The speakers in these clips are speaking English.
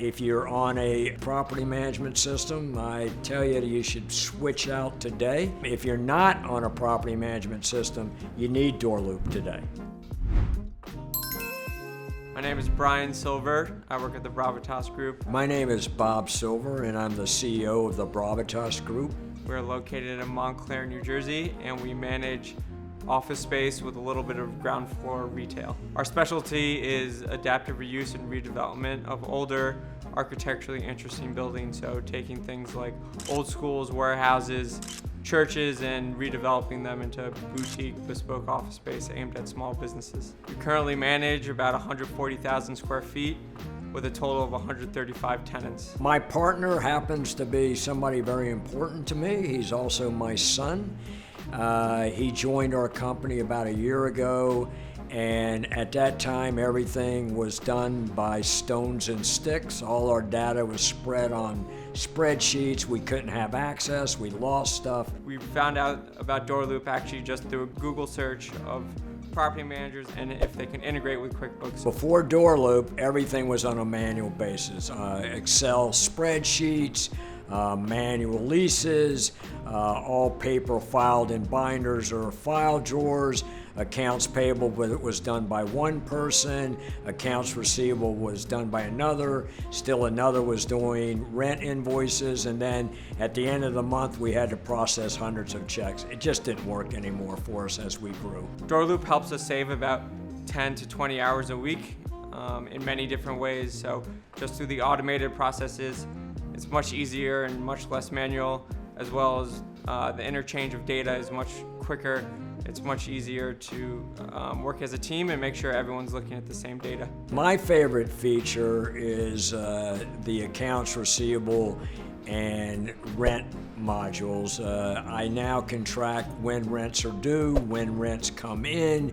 If you're on a property management system, I tell you you should switch out today. If you're not on a property management system, you need DoorLoop today. My name is Brian Silver. I work at the Bravitas Group. My name is Bob Silver, and I'm the CEO of the Bravitas Group. We're located in Montclair, New Jersey, and we manage office space with a little bit of ground floor retail. Our specialty is adaptive reuse and redevelopment of older, architecturally interesting buildings, so taking things like old schools, warehouses, churches, and redeveloping them into boutique, bespoke office space aimed at small businesses. We currently manage about 140,000 square feet with a total of 135 tenants. My partner happens to be somebody very important to me. He's also my son. He joined our company about a year ago, and at that time everything was done by stones and sticks. All our data was spread on spreadsheets. We couldn't have access. We lost stuff. We found out about DoorLoop actually just through a Google search of property managers and if they can integrate with QuickBooks. Before DoorLoop, everything was on a manual basis. Excel spreadsheets, manual leases, all paper filed in binders or file drawers. Accounts payable was done by one person, accounts receivable was done by another, still another was doing rent invoices, and then at the end of the month we had to process hundreds of checks. It just didn't work anymore for us as we grew. DoorLoop helps us save about 10 to 20 hours a week in many different ways. So just through the automated processes, it's much easier and much less manual, as well as the interchange of data is much quicker. It's much easier to work as a team and make sure everyone's looking at the same data. My favorite feature is the accounts receivable and rent modules. I now can track when rents are due, when rents come in,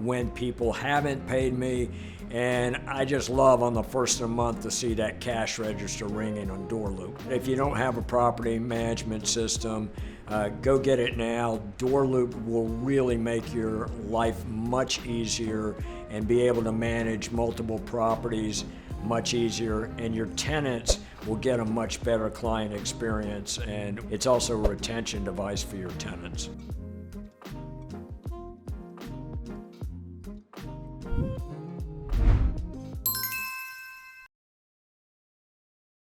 when people haven't paid me, and I just love on the first of the month to see that cash register ringing on DoorLoop. If you don't have a property management system, go get it now. DoorLoop will really make your life much easier and be able to manage multiple properties much easier, and your tenants will get a much better client experience, and it's also a retention device for your tenants.